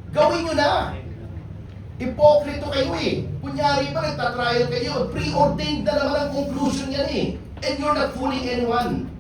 Gawin nyo na. Hipokrito kayo eh. Kunyari pa, nagtatrial kayo. Preordained na naman ang conclusion yan eh. And you're not fooling anyone.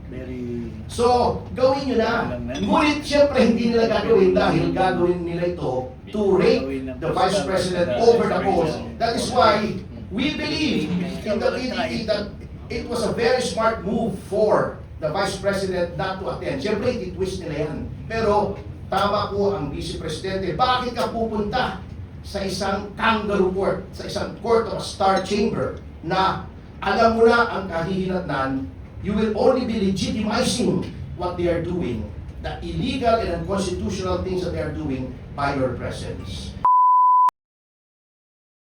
So, gawin nyo na. Ngunit siyempre hindi nila gagawin dahil gagawin nila ito to rate the Vice President over the post. That is why we believe in the PDP that it was a very smart move for the Vice President not to attend. Siyempre, ititwist nila yan. Pero, tama po ang Vice Presidente. Bakit ka pupunta sa isang kangaroo court, sa isang court of a star chamber na alam mo na ang kahihinatnan, you will only be legitimizing what they are doing, the illegal and unconstitutional things that they are doing by your presence.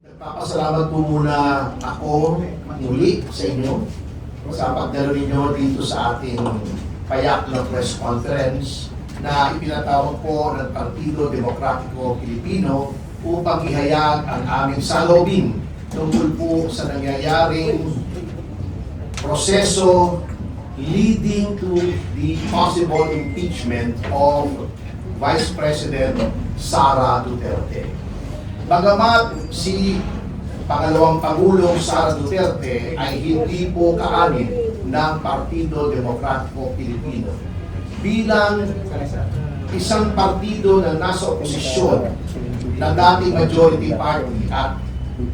Nagpapasalamat po muna ako muli sa inyo sa pagdalo ninyo dito sa ating payak na press conference na ipinatawag po ng Partido Demokratiko Pilipino upang ihayag ang aming salubin tungkol po sa nangyayaring proseso leading to the possible impeachment of Vice President Sara Duterte. Bagamat si Pangalawang Pangulong Sara Duterte ay hindi po kaanib ng Partido Demokratiko Pilipino, bilang isang partido na nasa oposisyon na dating majority party at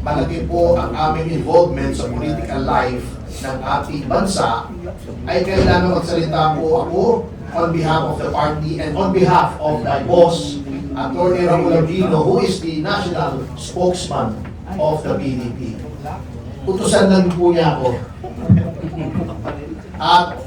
malaki po ang aming involvement sa political life ng ating bansa, ay kailangan magsalita po ako on behalf of the party and on behalf of my boss, Atty. Raul Albino, who is the national spokesman of the PDP. Utusan lang po niya ako. At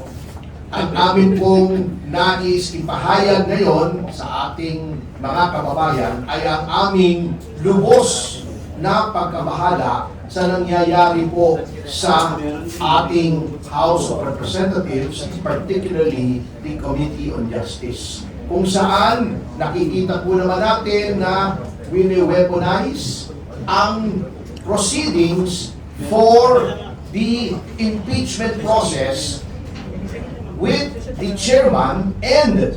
ang amin pong nais ipahayag ngayon sa ating mga kababayan ay ang aming lubos na pagkabahala sa nangyayari po sa ating House of Representatives, particularly the Committee on Justice, kung saan nakikita po naman natin na wini-weaponize ang proceedings for the impeachment process with the chairman and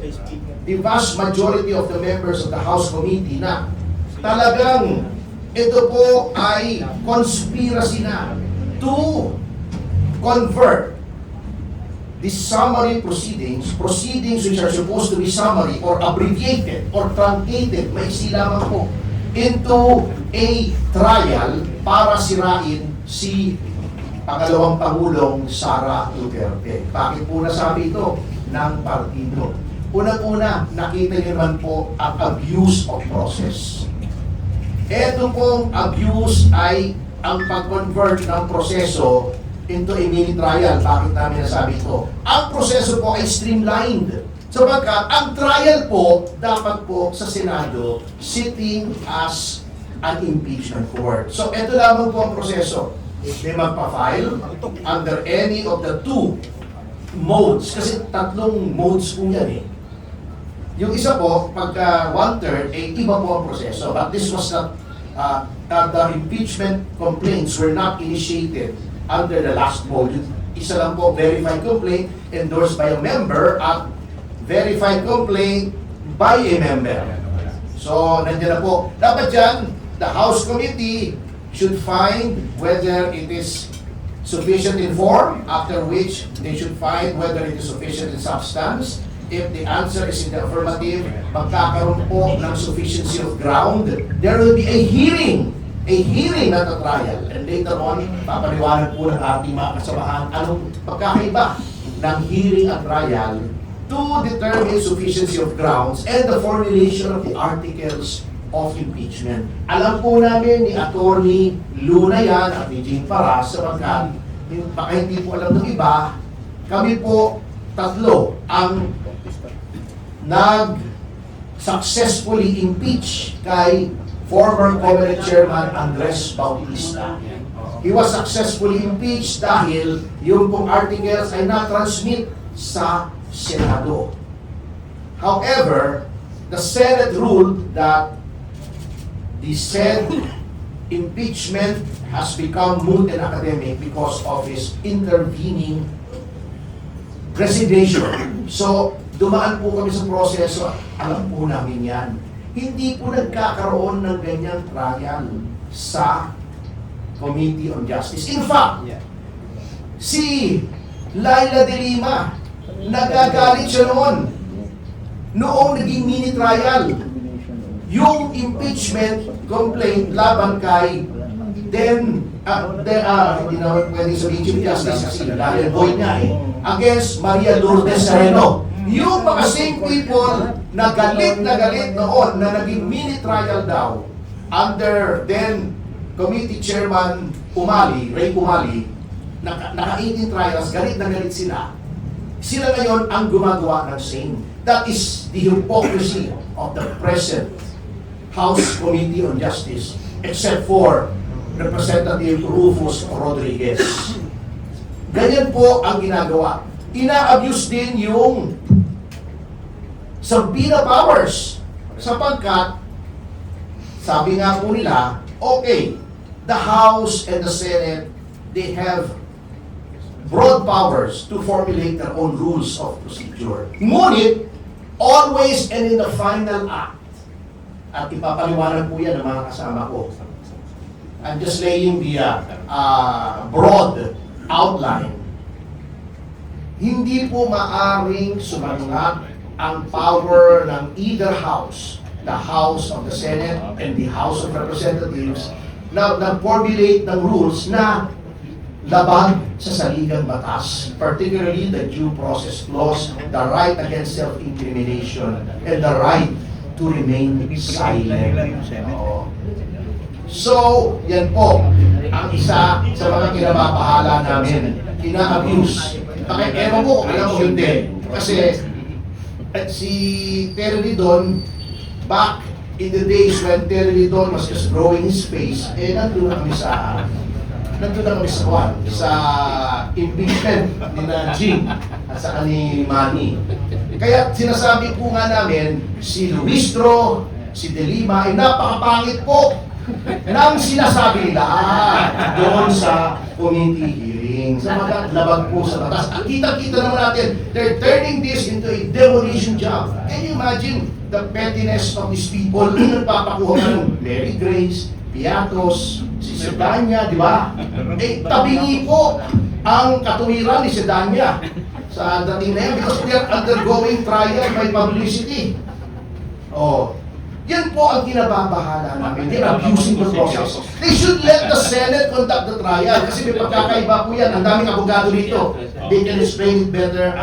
the vast majority of the members of the House Committee na talagang ito po ay conspiracy na to convert the summary proceedings which are supposed to be summary or abbreviated or truncated, maiksi lamang po, into a trial para sirain si Pangalawang Pangulong Sara Duterte. Bakit po nasabi ito ng partido? Unang-una, nakita niyo naman po ang abuse of process. Ito pong abuse ay ang pag-convert ng proseso into a mini trial. Bakit namin nasabi ito? Ang proseso po ay streamlined. Sapagkat ang trial po dapat po sa Senado sitting as an impeachment court. So ito lamang po ang proseso. May magpa-file under any of the two modes. Kasi tatlong modes po yan eh. Yung isa po, pagka one-third, eh, iba po ang proseso. But this was not, the impeachment complaints were not initiated under the last mode. Isa lang po, verified complaint endorsed by a member at verified complaint by a member. So, nandiyan na po. Dapat dyan, the House Committee should find whether it is sufficient in form, after which they should find whether it is sufficient in substance. If the answer is in the affirmative, magkakaroon po ng sufficiency of ground, there will be a hearing, not a trial. And later on, papaliwanag po ng ating mga kasamahan anong pagkakaiba ng hearing at trial to determine sufficiency of grounds and the formulation of the articles of impeachment. Alam po namin ni Atty. Luna yan at ni Jane Paras, sapagkat baka hindi po alam ng iba, kami po tatlo ang nag-successfully impeach kay former Comelec Chairman Andres Bautista. He was successfully impeached dahil yung pong articles ay na-transmit sa Senado. However, the Senate ruled that the said impeachment has become moot and academic because of his intervening resignation. So, dumaan po kami sa proseso, alam po namin yan. hindi po nagkakaroon ng ganyang trial sa Committee on Justice. In fact, si Laila de Lima, nagagalit siya noong naging mini trial. Yung impeachment complaint laban kay hindi na pwedeng sabihin Chief Justice kasi dahil void nga against Maria Lourdes Sereno. Yung mga same people na galit noon na naging mini trial daw under then Committee Chairman Ray Umali, naka-18 trials, galit na galit sila. Sila ngayon ang gumagawa ng same. That is the hypocrisy of the present House Committee on Justice, except for Representative Rufus Rodriguez. Ganyan po ang ginagawa. Ina-abuse din yung subpoena powers sapagkat sabi nga po nila, okay, the House and the Senate, they have broad powers to formulate their own rules of procedure. Ngunit, always and in the final act, at ipapaliwanag po yan ng mga kasama ko, I'm just laying the broad outline. Hindi po maaring sumangat ang power ng either house, the House of the Senate and the House of Representatives, na formulate ng rules na labag sa saligang batas, particularly the due process clause, the right against self-incrimination, and the right to remain silent. So, yan po ang isa sa mga kinababahala namin, ina-abuse. Ewan ko, alam mo hindi. Kasi si Terry Didon, back in the days when Terry Didon was just growing his face, nandun na kami sa impeachment ni na Jing at saka ni Manny. Kaya sinasabi po nga namin, si Luistro, si De Lima ay napakapangit po nang sinasabi nila doon sa committee hearing. Sa mga labag po sa batas. At kita-kita naman natin, they're turning this into a demolition job. Can you imagine the pettiness of these people? Nagpapakuha ng Mary Grace, Piatos, si Sedanya, di ba? Tabingi po ang katuwiran ni Sedanya sa dating na yan because they are undergoing trial by publicity. Yan po ang kinababahala namin. They're abusing the process. They should let the Senate conduct the trial kasi may pagkakaiba po yan. Ang daming abogado dito. They can explain it better.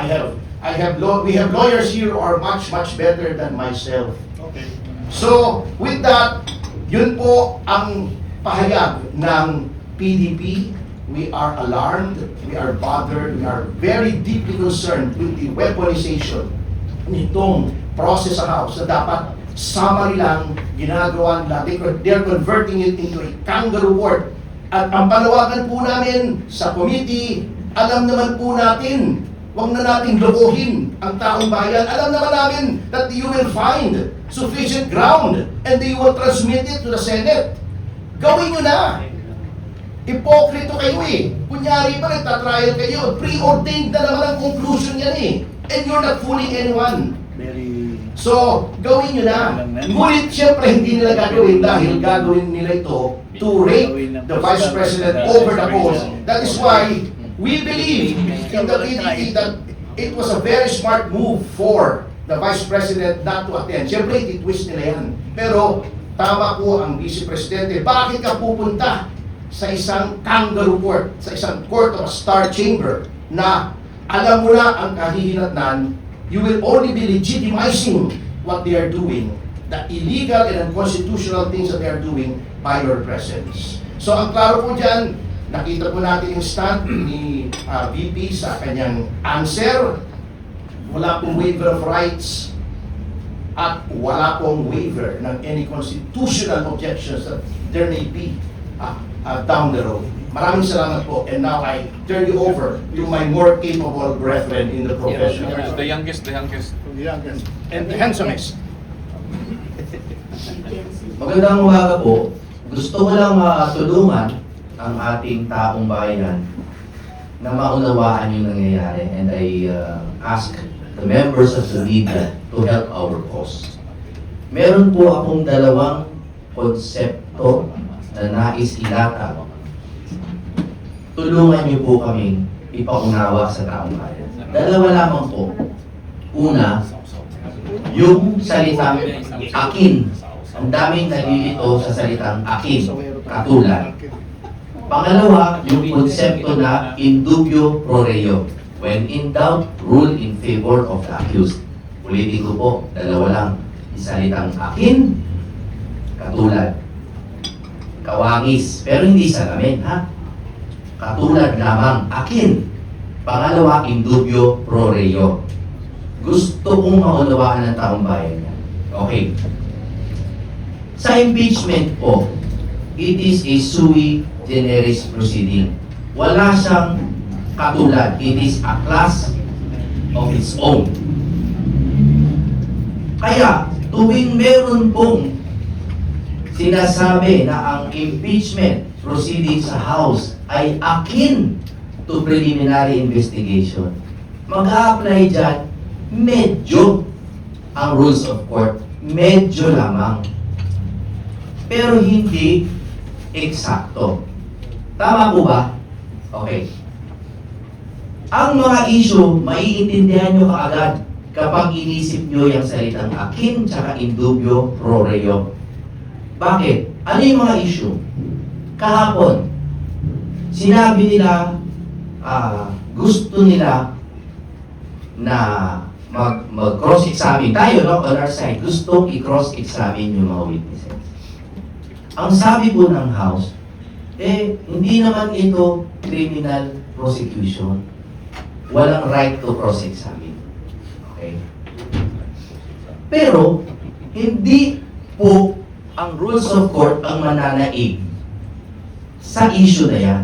We have lawyers here who are much better than myself. Okay. So, with that, yun po ang pahayag ng PDP. We are alarmed, we are bothered, we are very deeply concerned with the weaponization nitong process sa House na dapat summary lang ginagawa nila. They're converting it into a kangaroo court. At ang panawagan po namin sa committee, alam naman po natin, huwag na natin lokohin ang taong bayan. Alam naman namin that you will find sufficient ground and they will transmit it to the Senate. Gawin nyo na. Hipokrito kayo Kunyari pa nagtatrial kayo. Preordained na naman ang conclusion yan And you're not fooling anyone. So, gawin nyo na. Ngunit siyempre hindi nila gagawin dahil gagawin nila ito to rake the Vice President over the post. That is why we believe in the PDP that it was a very smart move for the Vice President not to attend. Siyempre, ititwist nila yan. Pero, tama po ang Vice Presidente. Bakit ka pupunta sa isang kangaroo court, sa isang court of a star chamber na alam mo na ang kahihinatnan, you will only be legitimizing what they are doing, the illegal and unconstitutional things that they are doing by your presence. So ang klaro po dyan, nakita po natin yung stand ni VP sa kanyang answer. Wala pong waiver of rights at wala pong waiver ng any constitutional objections that there may be down the road. Maraming salamat po. And now I turn you over to my more capable brethren in the profession. The youngest. And the handsomest. Magandang umaga po. Gusto ko lang tulungan ang ating taong bayan na maunawaan yung nangyayari. And I ask the members of the media to help our cause. meron po akong dalawang konsepto na nais ilatag. Tulungan niyo po kaming ipaunawa sa taong bayan. Dalawa lamang po. Una, yung salitang akin. Ang daming nalilito sa salitang akin, katulad. Pangalawa, yung konsepto na in dubio pro reo. When in doubt, rule in favor of the accused. Ulitin ko po, dalawa lang. Salitang akin, katulad. Kawangis, pero hindi salamin, ha? Katulad lamang, akin. Pangalawa, in dubio pro reo. Gusto kong maunawaan ng taong bayan niya. Okay. Sa impeachment po, it is a sui generis proceeding. Wala siyang katulad. It is a class of its own. Kaya, tuwing meron pong sinasabi na ang impeachment proceeding sa House ay akin to preliminary investigation, mag-a-apply dyan medyo ang rules of court. Medyo lamang. Pero hindi eksakto. Tama po ba? Okay. Ang mga issue, maiintindihan nyo kaagad kapag inisip nyo yung salitang akin tsaka in dubio pro reo. Bakit? Ano yung mga issue? Kahapon, sinabi nila, gusto nila na mag-cross-examine tayo, no? On our side, gustong i-cross-examine yung mga witnesses. Ang sabi po ng House, hindi naman ito criminal prosecution. Walang right to cross-examine. Okay? Pero, hindi po ang rules of court ang mananaig sa issue na yan.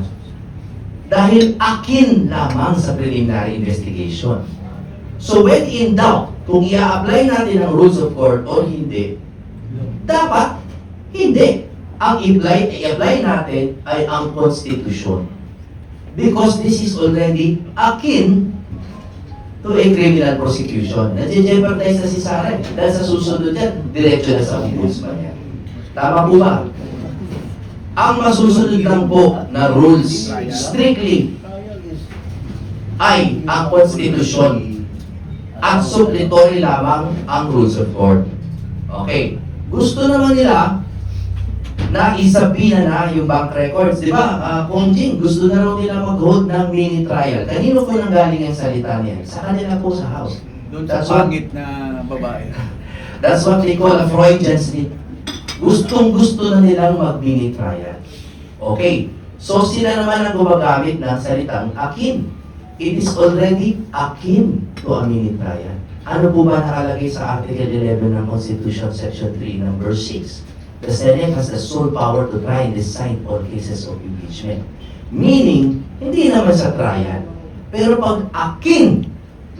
Dahil akin lamang sa preliminary investigation. So when in doubt, kung i-apply natin ang rules of court o hindi, dapat hindi. Ang i-apply natin ay ang Constitution. Because this is already akin to a criminal prosecution. Nag-jeopardize na si Sara. Dahil sa susunod yan, diretso na sa ombudsman yan. Tama po ba? Ang masusunod lang po na rules strictly ay ang Constitution at suppletory lamang ang rules of court. Okay. Gusto naman nila na isabihan na yung bank records. Di ba? Kung Jing, gusto na raw nila mag-hold ng mini trial. Kanino po nanggaling ang salita niya? Sa kanila po sa House. Doon sa pangit na babae. That's what they call a Freudian slip. Gustong-gusto na nilang mag-mini trial. Okay. So sila naman ang gumagamit ng salitang akin. It is already akin to a mini trial. Ano po ba nakalagay sa Article 11 ng Constitution Section 3, number 6? The Senate has the sole power to try and decide all cases of impeachment. Meaning, hindi naman sa trial. Pero pag akin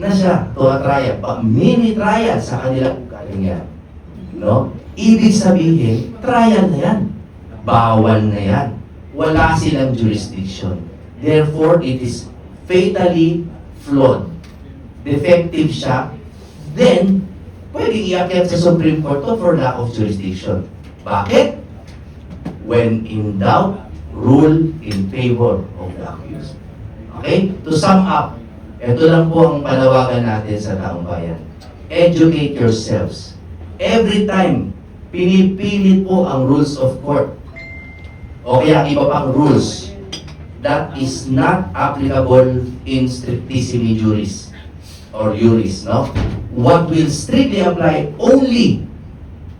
na siya to a trial, pag mini trial sa kanilang ugalingan, no? Ibig sabihin, trial na yan. Bawal na yan. Wala silang jurisdiction. Therefore, it is fatally flawed. Defective siya. Then, pwedeng iakyat sa Supreme Court to for lack of jurisdiction. Bakit? When in doubt, rule in favor of the accused. Okay? To sum up, ito lang po ang panawagan natin sa taong bayan. Educate yourselves. Every time, pinipilit po ang rules of court o kaya iba pang rules that is not applicable in strictissimi juris or juris, no? What will strictly apply only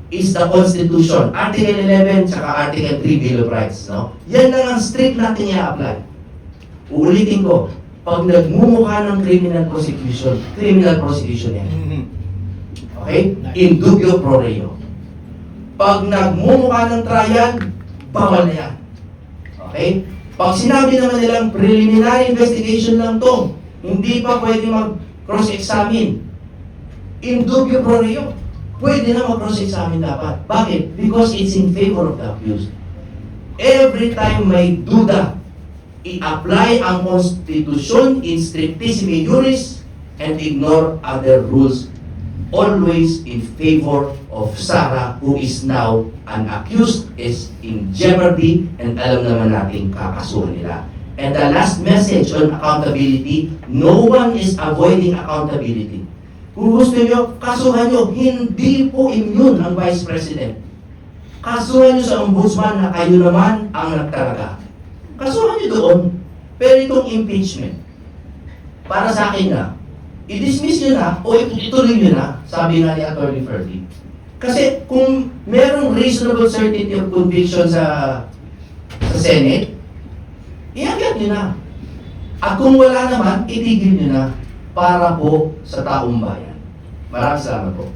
is the Constitution, Article 11 tsaka Article 3 Bill of Rights, no? Yan lang ang strict natin i-apply. Uulitin ko, pag nagmumukha ng criminal prosecution yan. Okay? In dubio pro reo. Pag nagmumukha ng trial, bawal na yan. Okay? Pag sinabi naman nilang preliminary investigation lang to, hindi pa pwede mag-cross-examine. In dubio pro reo. Pwede na mag-cross-examine dapat. Bakit? Because it's in favor of the accused. Every time may duda, i-apply ang Constitution in strictissimi juris and ignore other rules always in favor of Sarah, who is now an accused, is in jeopardy, and alam naman natin kakasuhan nila. And the last message on accountability, no one is avoiding accountability. Kung gusto nyo, kasuhan nyo, hindi po immune ang Vice President. Kasuhan nyo sa Ombudsman na kayo naman ang nagtalaga. Kasuhan nyo doon. Pero itong impeachment, para sa akin na, i-dismiss nyo na o ituloy nyo na, sabi nga ni Atty. Ferdy. Kasi kung merong reasonable certainty of conviction sa Senate, iakyat nyo na. At kung wala naman, itigil nyo na para po sa taong bayan. Maraming salamat po.